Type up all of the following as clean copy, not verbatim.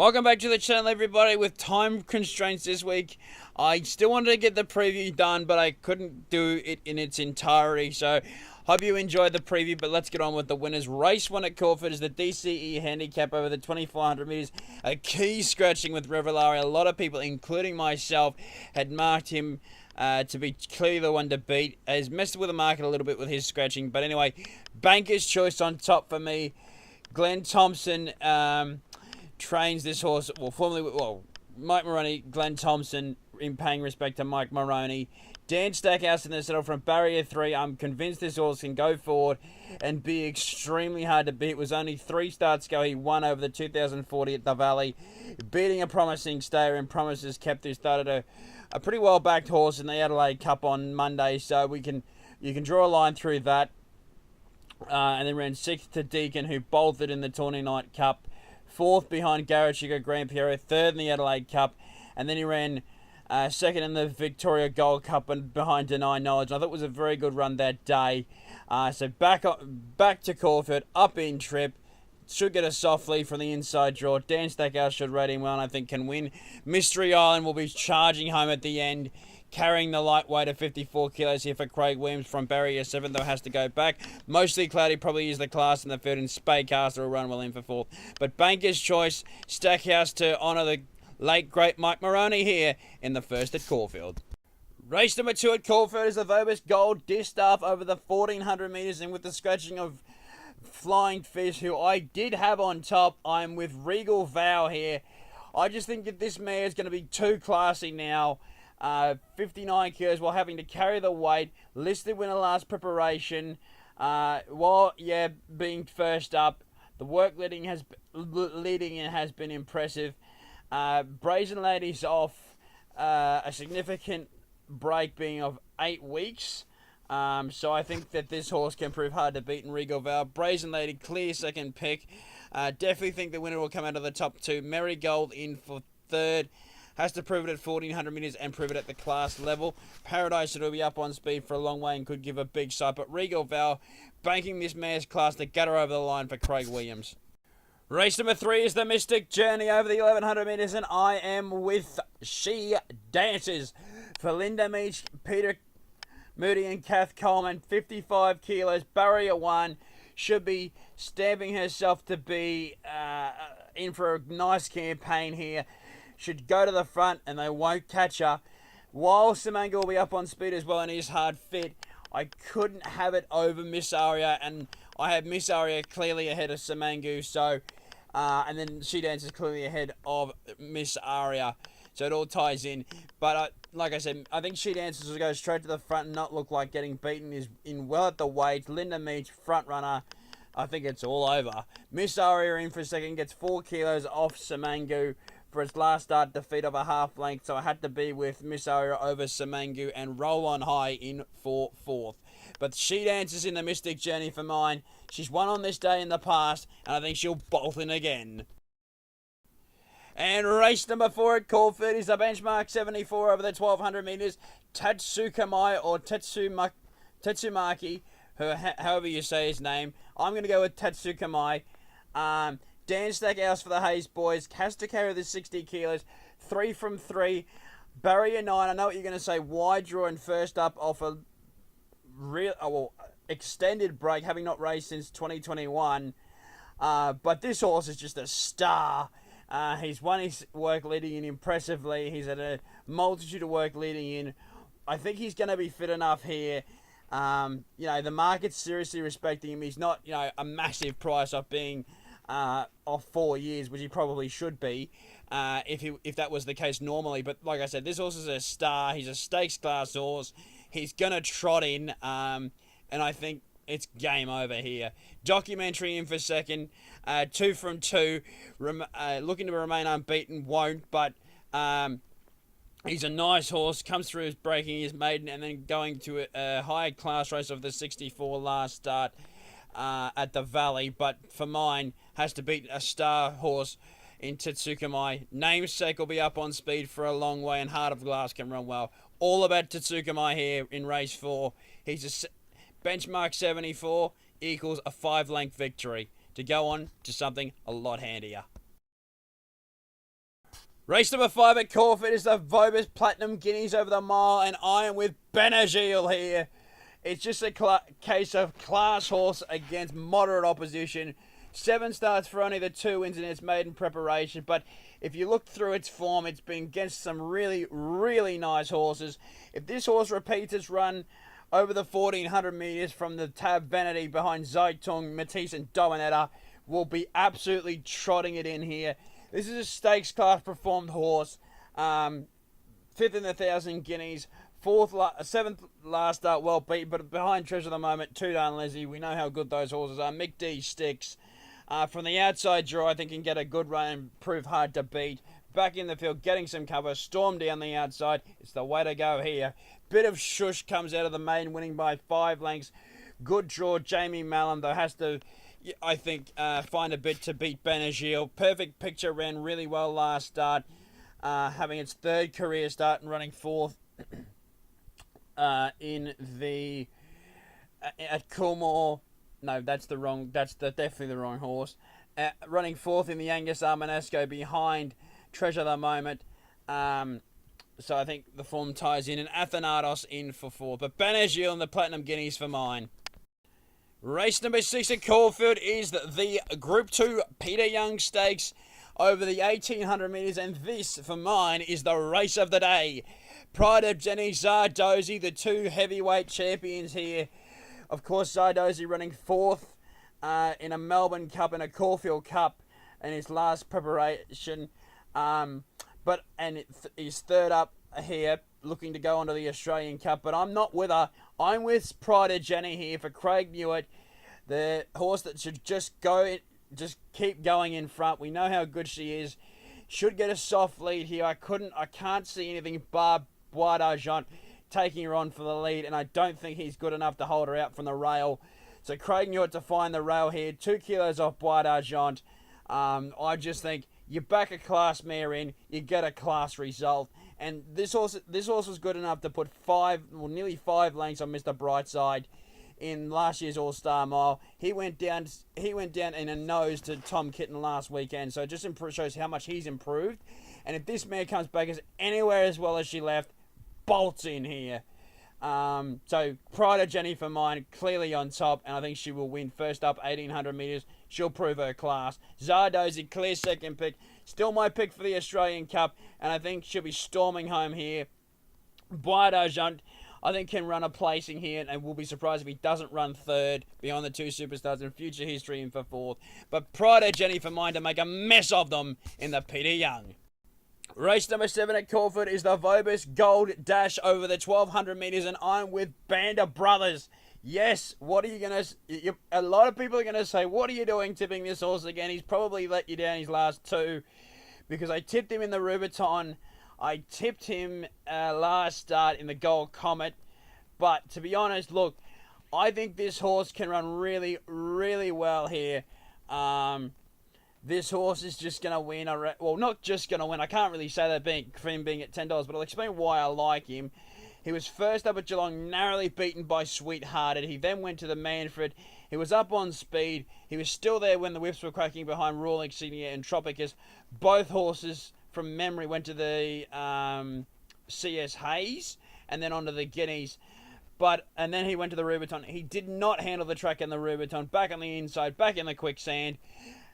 Welcome back to the channel, everybody. With time constraints this week, I still wanted to get the preview done, but I couldn't do it in its entirety. So, hope you enjoyed the preview, but let's get on with the winners. Race 1 at Caulfeild is the DCE handicap over the 2,400 metres. A key scratching with Revelari. A lot of people, including myself, had marked him to be clearly the one to beat. Has messed with the market a little bit with his scratching. But anyway, Banker's Choice on top for me. Glenn Thompson trains this horse, Mike Moroney, Glenn Thompson, in paying respect to Mike Moroney. Dan Stackhouse in the saddle from Barrier 3. I'm convinced this horse can go forward and be extremely hard to beat. It was only 3 starts ago he won over the 2040 at the Valley, beating a promising stayer, and Promises Kept, who started a pretty well-backed horse in the Adelaide Cup on Monday, so you can draw a line through that. And then ran 6th to Deacon, who bolted in the Tawny Night Cup. 4th behind Garrett Sugar Grand Piero, 3rd in the Adelaide Cup, and then he ran 2nd in the Victoria Gold Cup and behind Deny Knowledge. I thought it was a very good run that day. So back to Caulfeild, up in trip. Should get a soft lead from the inside draw. Dan Stackhouse should rate him well and I think can win. Mystery Island will be charging home at the end, carrying the lightweight of 54 kilos here for Craig Williams from Barrier 7, though has to go back. Mostly Cloudy probably is the class in the field, and Spadecaster will run well in for 4th. But Banker's Choice, Stackhouse to honour the late great Mike Moroney here in the first at Caulfeild. Race number 2 at Caulfeild is the Vobis Gold Distaff over the 1,400 metres, and with the scratching of Flying Fish, who I did have on top, I'm with Regal Vow here. I just think that this mare is going to be too classy now. 59 kilos while having to carry the weight. Listed winner last preparation. Being first up. The work leading in has been impressive. Brazen Lady's off a significant break being of 8 weeks. So I think that this horse can prove hard to beat in Regal Vow. Brazen Lady, clear second pick. Definitely think the winner will come out of the top 2. Marigold in for 3rd. Has to prove it at 1,400 metres and prove it at the class level. Paradise will be up on speed for a long way and could give a big sight. But Regal Vow banking this mare's class to get her over the line for Craig Williams. Race number 3 is the Mystic Journey over the 1,100 metres, and I am with She Dances for Linda Meach, Peter Moody and Kath Coleman. 55 kilos, Barrier 1. Should be stamping herself to be in for a nice campaign here. Should go to the front and they won't catch her. While Samango will be up on speed as well and is hard fit, I couldn't have it over Miss Aria, and I had Miss Aria clearly ahead of Samango, so and then She Dances clearly ahead of Miss Aria, so it all ties in. But like I said, I think She Dances will go straight to the front and not look like getting beaten. Is in well at the weight. Linda Meach, front runner. I think it's all over. Miss Aria in for a second, gets 4 kilos off Samango for its last start defeat of a half length, so I had to be with Miss Aria over Samango and roll on high in for 4th. But She Dances in the Mystic Journey for mine. She's won on this day in the past, and I think she'll bolt in again. And race number 4 at Caulfeild is the benchmark 74 over the 1,200 metres. Tatsukamai or Tatsumaki, however you say his name. I'm going to go with Tatsukamai. Dan Stackhouse for the Hayes boys. Has to carry the 60 kilos. 3 from 3. Barrier 9. I know what you're going to say. Wide draw and first up off a extended break, having not raced since 2021. But this horse is just a star. He's won his work leading in impressively. He's had a multitude of work leading in. I think he's going to be fit enough here. The market's seriously respecting him. He's not, a massive price off being off 4 years, which he probably should be if that was the case normally. But like I said, this horse is a star. He's a stakes class horse. He's going to trot in, and I think it's game over here. Documentary in for second. 2 from 2. Looking to remain unbeaten, won't, but he's a nice horse. Comes through his breaking his maiden and then going to a high class race of the 64 last start at the Valley. But for mine, has to beat a star horse in Tatsukamai. Namesake will be up on speed for a long way, and Heart of Glass can run well. All about Tatsukamai here in race 4. He's a benchmark 74 equals a 5-length victory to go on to something a lot handier. Race number 5 at Caulfeild is the Vobis Platinum Guineas over the mile, and I am with Benagil here. It's just a case of class horse against moderate opposition. 7 starts for only the 2 wins in its maiden preparation, but if you look through its form, it's been against some really, really nice horses. If this horse repeats its run over the 1400 metres from the Tab Vanity behind Zaitung, Matisse and Dominetta, will be absolutely trotting it in here. This is a stakes class performed horse. 5th in the 1,000 guineas. 7th last start, well beat, but behind Treasure of the Moment, Two Darn Lizzie. We know how good those horses are. Mick D sticks. From the outside draw, I think can get a good run and prove hard to beat. Back in the field, getting some cover. Storm down the outside. It's the way to go here. Bit of shush comes out of the main, winning by 5 lengths. Good draw, Jamie Mallum, though, has to, I think, find a bit to beat Benagil. Perfect Picture ran really well last start, having its 3rd career start and running 4th in the at Coolmore. No, that's definitely the wrong horse. Running 4th in the Angus Armanesco behind Treasure of the Moment. So I think the form ties in, and Athanatos in for 4th. But Benagil and the Platinum Guineas for mine. Race number 6 at Caulfeild is the Group 2 Peter Young Stakes over the 1800 metres, and this, for mine, is the race of the day. Pride of Jenny, Zardozi, the 2 heavyweight champions here. Of course, Zardozi running 4th in a Melbourne Cup and a Caulfeild Cup in his last preparation. He's 3rd up here, looking to go onto the Australian Cup. But I'm not with her. I'm with Pride of Jenny here for Craig Newitt, the horse that should just keep going in front. We know how good she is. Should get a soft lead here. I can't see anything bar Bois d'Argent taking her on for the lead, and I don't think he's good enough to hold her out from the rail. So Craig Newitt to find the rail here. 2 kilos off Bois d'Argent. I just think you back a class mare in, you get a class result. And this horse was good enough to put nearly 5 lengths on Mr. Brightside in last year's All-Star Mile. He went down in a nose to Tom Kitten last weekend, so it just shows how much he's improved. And if this mare comes back as anywhere as well as she left, bolts in here. So Pride of Jenny for mine, clearly on top, and I think she will win. First up, 1800 metres. She'll prove her class. Zardozi, clear 2nd pick. Still my pick for the Australian Cup, and I think she'll be storming home here. Bois d'Argent, I think, can run a placing here, and will be surprised if he doesn't run 3rd behind the 2 superstars in future history and for 4th. But Pride of Jenny for mine to make a mess of them in the Peter Young. Race number 7 at Caulfeild is the Vobis Gold Dash over the 1200 metres, and I'm with Band of Brothers. Yes, what are you going to... A lot of people are going to say, what are you doing tipping this horse again? He's probably let you down his last 2, because I tipped him in the Rubiton. I tipped him last start in the Gold Comet. But to be honest, look, I think this horse can run really, really well here. This horse is just going to win. Well, not just going to win. I can't really say that for him being at $10, but I'll explain why I like him. He was first up at Geelong, narrowly beaten by Sweethearted. He then went to the Manfred. He was up on speed. He was still there when the whips were cracking behind Royal Insignia and Tropicus. Both horses, from memory, went to the CS Hayes and then onto the Guineas. And then he went to the Rubiton. He did not handle the track in the Rubiton. Back on the inside, back in the quicksand.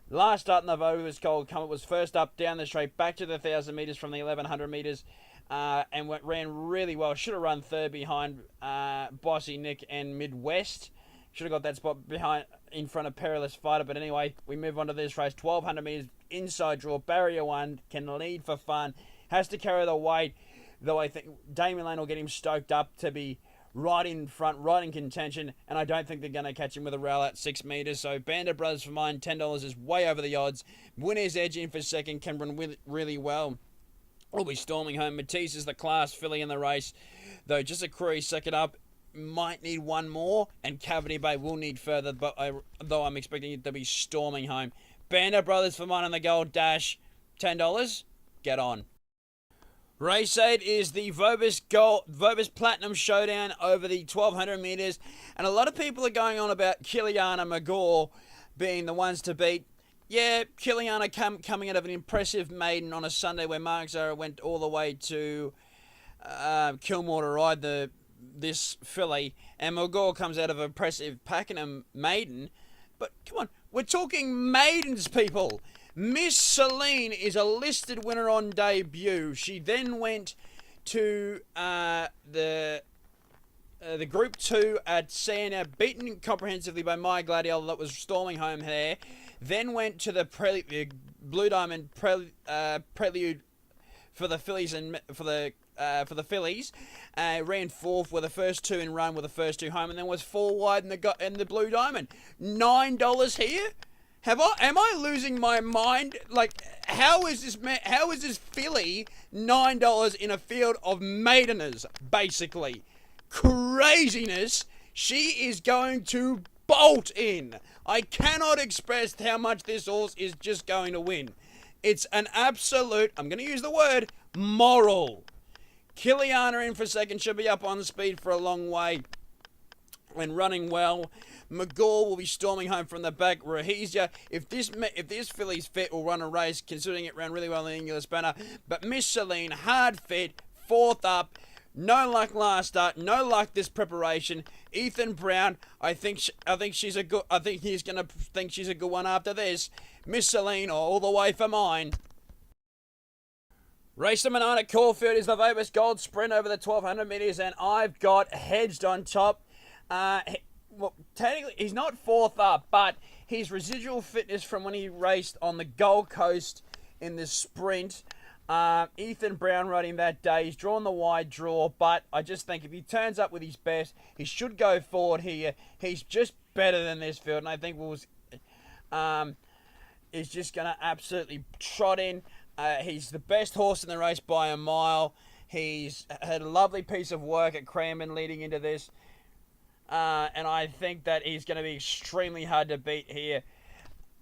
Last start in the Vobis Gold Comet was first up down the straight, back to the 1,000 metres from the 1,100 metres, and ran really well. Should have run 3rd behind Bossy Nick and Midwest. Should have got that spot in front of Perilous Fighter. But anyway, we move on to this race. 1,200 metres inside draw. Barrier 1 can lead for fun. Has to carry the weight, though I think Damien Lane will get him stoked up to be right in front, right in contention, and I don't think they're going to catch him with a rail at 6 metres. So Band of Brothers for mine, $10 is way over the odds. Winner's Edge in for 2nd, can run really well. We'll be storming home. Matisse is the class filly in the race, though just a query 2nd up. Might need 1 more, and Cavity Bay will need further, but though I'm expecting it to be storming home. Band of Brothers for mine on the Gold Dash, $10. Get on. Race 8 is the Vobis Platinum Showdown over the 1,200 metres. And a lot of people are going on about Kiliana Magor being the ones to beat. Yeah, Kiliana coming out of an impressive maiden on a Sunday where Mark Zara went all the way to Kilmore to ride this filly, and Magor comes out of an impressive Pakenham maiden. But come on, we're talking maidens, people. Miss Celine is a listed winner on debut. She then went to the Group 2 at Siena, beaten comprehensively by My Gladiator that was storming home there. Then went to the Blue Diamond Prelude for the fillies and for the fillies. Ran fourth with the first two in run with the first two home, and then was 4 wide in the Blue Diamond. $9 here. Am I losing my mind? Like, how is this filly $9 in a field of maideners? Basically, craziness. She is going to bolt in. I cannot express how much this horse is just going to win. It's an absolute, I'm going to use the word, moral. Kiliana in for second. Should be up on speed for a long way and running well. Magor will be storming home from the back. Rahizia, if this filly's fit, will run a race, considering it ran really well in the English banner. But Miss Celine, hard fit, fourth up. No luck last start. No luck this preparation. Ethan Brown, I think she's a good. I think he's gonna think she's a good one after this. Miss Celine, all the way for mine. Race number 9 at Caulfeild is the Vobis Gold Sprint over the 1200 metres, and I've got Hedged on top. Well, technically, he's not fourth up, but his residual fitness from when he raced on the Gold Coast in the sprint. Ethan Brown riding that day. He's drawn the wide draw, but I just think if he turns up with his best, he should go forward here. He's just better than this field, and I think is just going to absolutely trot in. He's the best horse in the race by a mile. He's had a lovely piece of work at Cranbourne leading into this. And I think that he's going to be extremely hard to beat here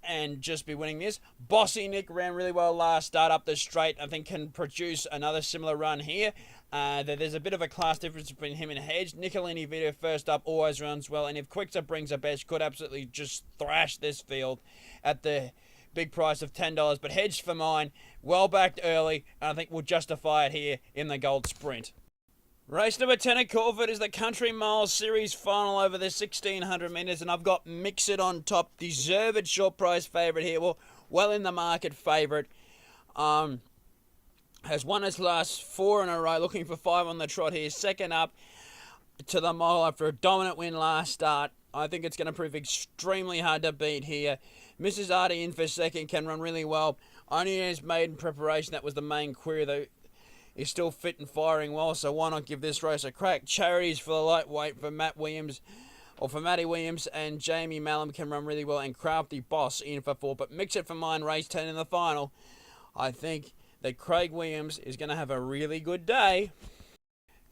and just be winning this. Bossy Nick ran really well last start up the straight. I think can produce another similar run here. There's a bit of a class difference between him and Hedge. Nicolini Vito first up always runs well. And if Quickster brings a best, could absolutely just thrash this field at the big price of $10. But Hedge for mine, well backed early. And I think will justify it here in the Gold Sprint. Race number 10 at Caulfeild is the Country Mile Series final over the 1600 metres, and I've got Mix It on top. Deserved short price favourite here. Well in the market favourite. Has won his last 4 in a row, looking for 5 on the trot here. Second up to the mile after a dominant win last start. I think it's going to prove extremely hard to beat here. Mrs. Artie in for second, can run really well. Only his maiden preparation, that was the main query though. Is still fit and firing well, so why not give this race a crack? Charities for the lightweight for Matty Williams, and Jamie Mallam can run really well, and Crafty Boss in for 4. But Mix It for mine, race 10 in the final. I think that Craig Williams is going to have a really good day.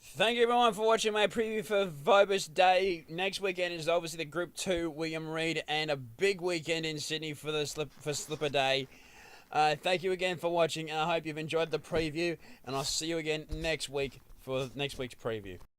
Thank you everyone for watching my preview for Vobis Day. Next weekend is obviously the Group 2 William Reid, and a big weekend in Sydney for Slipper Day. Thank you again for watching, and I hope you've enjoyed the preview, and I'll see you again next week for next week's preview.